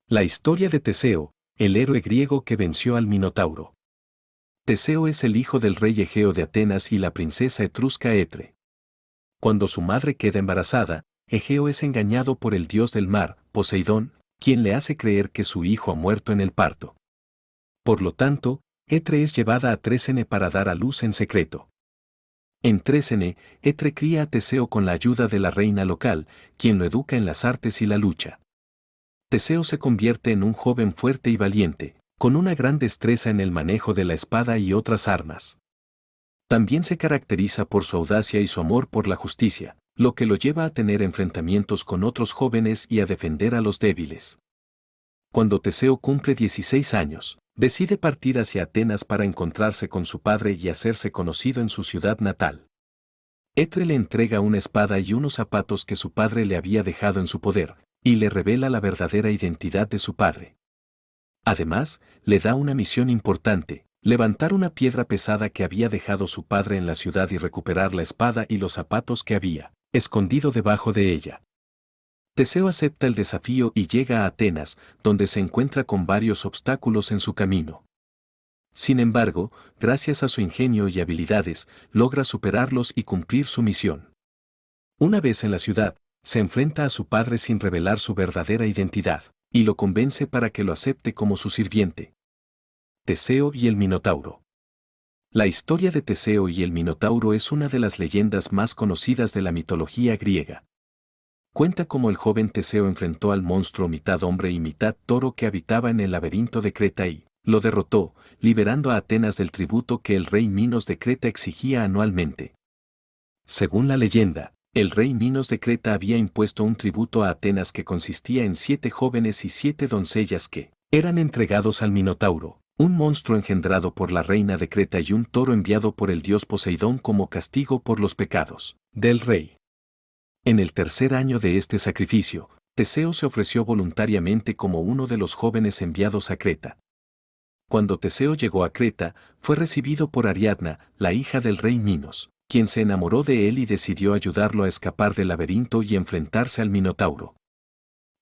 La historia de Teseo, el héroe griego que venció al Minotauro. Teseo es el hijo del rey Egeo de Atenas y la princesa etrusca Etre. Cuando su madre queda embarazada, Egeo es engañado por el dios del mar, Poseidón, quien le hace creer que su hijo ha muerto en el parto. Por lo tanto, Etre es llevada a Trécene para dar a luz en secreto. En Trécene, Etre cría a Teseo con la ayuda de la reina local, quien lo educa en las artes y la lucha. Teseo se convierte en un joven fuerte y valiente, con una gran destreza en el manejo de la espada y otras armas. También se caracteriza por su audacia y su amor por la justicia, lo que lo lleva a tener enfrentamientos con otros jóvenes y a defender a los débiles. Cuando Teseo cumple 16 años, decide partir hacia Atenas para encontrarse con su padre y hacerse conocido en su ciudad natal. Etre le entrega una espada y unos zapatos que su padre le había dejado en su poder, y le revela la verdadera identidad de su padre. Además, le da una misión importante: levantar una piedra pesada que había dejado su padre en la ciudad y recuperar la espada y los zapatos que había escondido debajo de ella. Teseo acepta el desafío y llega a Atenas, donde se encuentra con varios obstáculos en su camino. Sin embargo, gracias a su ingenio y habilidades, logra superarlos y cumplir su misión. Una vez en la ciudad, se enfrenta a su padre sin revelar su verdadera identidad, y lo convence para que lo acepte como su sirviente. Teseo y el Minotauro. La historia de Teseo y el Minotauro es una de las leyendas más conocidas de la mitología griega. Cuenta cómo el joven Teseo enfrentó al monstruo mitad hombre y mitad toro que habitaba en el laberinto de Creta y lo derrotó, liberando a Atenas del tributo que el rey Minos de Creta exigía anualmente. Según la leyenda, el rey Minos de Creta había impuesto un tributo a Atenas que consistía en 7 jóvenes y 7 doncellas que eran entregados al Minotauro, un monstruo engendrado por la reina de Creta, y un toro enviado por el dios Poseidón como castigo por los pecados del rey. En el tercer año de este sacrificio, Teseo se ofreció voluntariamente como uno de los jóvenes enviados a Creta. Cuando Teseo llegó a Creta, fue recibido por Ariadna, la hija del rey Minos, quien se enamoró de él y decidió ayudarlo a escapar del laberinto y enfrentarse al Minotauro.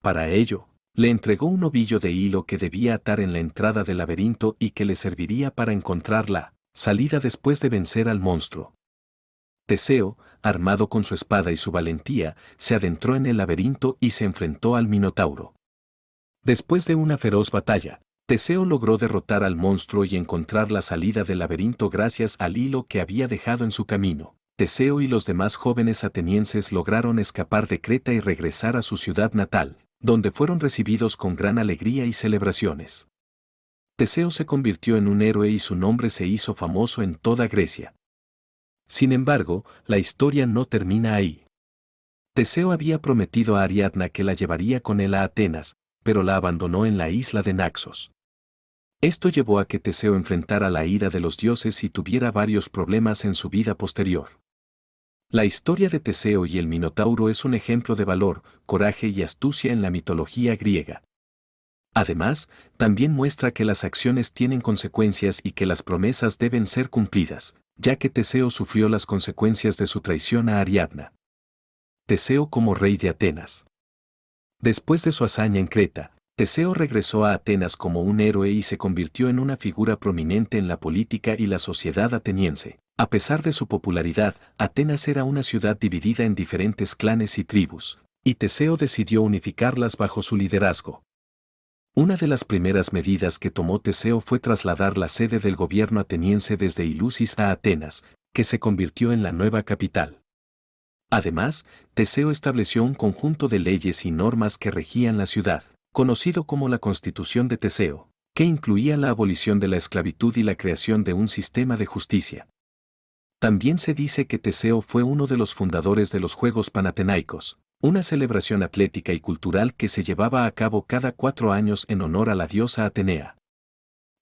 Para ello, le entregó un ovillo de hilo que debía atar en la entrada del laberinto y que le serviría para encontrar la salida después de vencer al monstruo. Teseo, armado con su espada y su valentía, se adentró en el laberinto y se enfrentó al Minotauro. Después de una feroz batalla, Teseo logró derrotar al monstruo y encontrar la salida del laberinto gracias al hilo que había dejado en su camino. Teseo y los demás jóvenes atenienses lograron escapar de Creta y regresar a su ciudad natal, donde fueron recibidos con gran alegría y celebraciones. Teseo se convirtió en un héroe y su nombre se hizo famoso en toda Grecia. Sin embargo, la historia no termina ahí. Teseo había prometido a Ariadna que la llevaría con él a Atenas, pero la abandonó en la isla de Naxos. Esto llevó a que Teseo enfrentara la ira de los dioses y tuviera varios problemas en su vida posterior. La historia de Teseo y el Minotauro es un ejemplo de valor, coraje y astucia en la mitología griega. Además, también muestra que las acciones tienen consecuencias y que las promesas deben ser cumplidas, ya que Teseo sufrió las consecuencias de su traición a Ariadna. Teseo como rey de Atenas. Después de su hazaña en Creta, Teseo regresó a Atenas como un héroe y se convirtió en una figura prominente en la política y la sociedad ateniense. A pesar de su popularidad, Atenas era una ciudad dividida en diferentes clanes y tribus, y Teseo decidió unificarlas bajo su liderazgo. Una de las primeras medidas que tomó Teseo fue trasladar la sede del gobierno ateniense desde Ilusis a Atenas, que se convirtió en la nueva capital. Además, Teseo estableció un conjunto de leyes y normas que regían la ciudad, conocido como la Constitución de Teseo, que incluía la abolición de la esclavitud y la creación de un sistema de justicia. También se dice que Teseo fue uno de los fundadores de los Juegos Panatenaicos, una celebración atlética y cultural que se llevaba a cabo cada 4 años en honor a la diosa Atenea.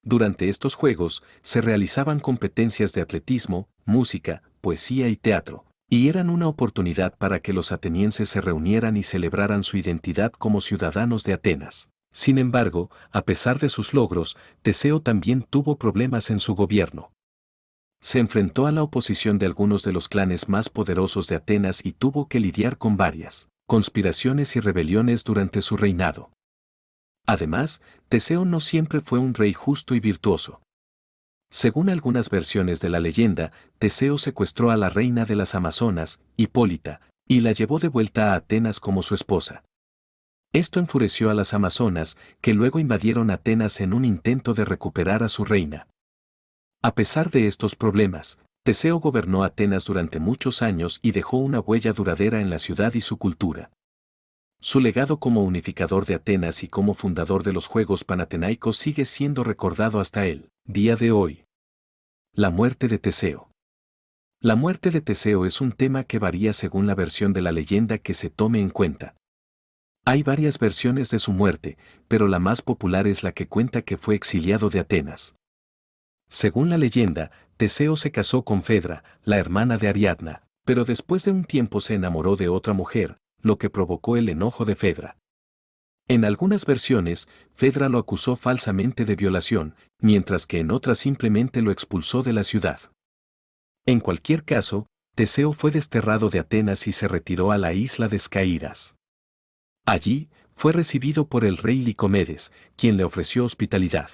Durante estos juegos, se realizaban competencias de atletismo, música, poesía y teatro, y eran una oportunidad para que los atenienses se reunieran y celebraran su identidad como ciudadanos de Atenas. Sin embargo, a pesar de sus logros, Teseo también tuvo problemas en su gobierno. Se enfrentó a la oposición de algunos de los clanes más poderosos de Atenas y tuvo que lidiar con varias conspiraciones y rebeliones durante su reinado. Además, Teseo no siempre fue un rey justo y virtuoso. Según algunas versiones de la leyenda, Teseo secuestró a la reina de las Amazonas, Hipólita, y la llevó de vuelta a Atenas como su esposa. Esto enfureció a las Amazonas, que luego invadieron Atenas en un intento de recuperar a su reina. A pesar de estos problemas, Teseo gobernó Atenas durante muchos años y dejó una huella duradera en la ciudad y su cultura. Su legado como unificador de Atenas y como fundador de los Juegos Panatenaicos sigue siendo recordado hasta el día de hoy. La muerte de Teseo. La muerte de Teseo es un tema que varía según la versión de la leyenda que se tome en cuenta. Hay varias versiones de su muerte, pero la más popular es la que cuenta que fue exiliado de Atenas. Según la leyenda, Teseo se casó con Fedra, la hermana de Ariadna, pero después de un tiempo se enamoró de otra mujer, lo que provocó el enojo de Fedra. En algunas versiones, Fedra lo acusó falsamente de violación, mientras que en otras simplemente lo expulsó de la ciudad. En cualquier caso, Teseo fue desterrado de Atenas y se retiró a la isla de Escaíras. Allí, fue recibido por el rey Licomedes, quien le ofreció hospitalidad.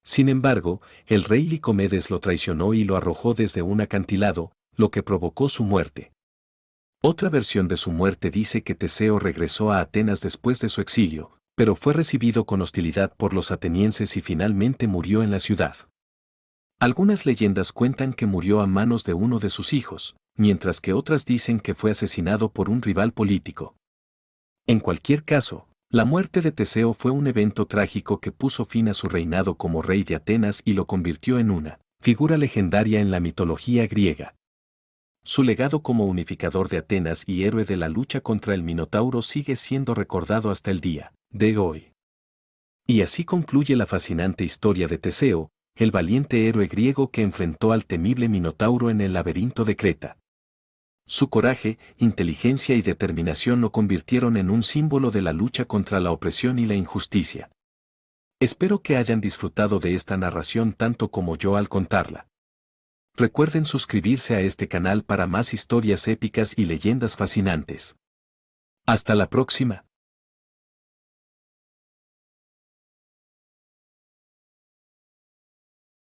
Sin embargo, el rey Licomedes lo traicionó y lo arrojó desde un acantilado, lo que provocó su muerte. Otra versión de su muerte dice que Teseo regresó a Atenas después de su exilio, pero fue recibido con hostilidad por los atenienses y finalmente murió en la ciudad. Algunas leyendas cuentan que murió a manos de uno de sus hijos, mientras que otras dicen que fue asesinado por un rival político. En cualquier caso, la muerte de Teseo fue un evento trágico que puso fin a su reinado como rey de Atenas y lo convirtió en una figura legendaria en la mitología griega. Su legado como unificador de Atenas y héroe de la lucha contra el Minotauro sigue siendo recordado hasta el día de hoy. Y así concluye la fascinante historia de Teseo, el valiente héroe griego que enfrentó al temible Minotauro en el laberinto de Creta. Su coraje, inteligencia y determinación lo convirtieron en un símbolo de la lucha contra la opresión y la injusticia. Espero que hayan disfrutado de esta narración tanto como yo al contarla. Recuerden suscribirse a este canal para más historias épicas y leyendas fascinantes. Hasta la próxima.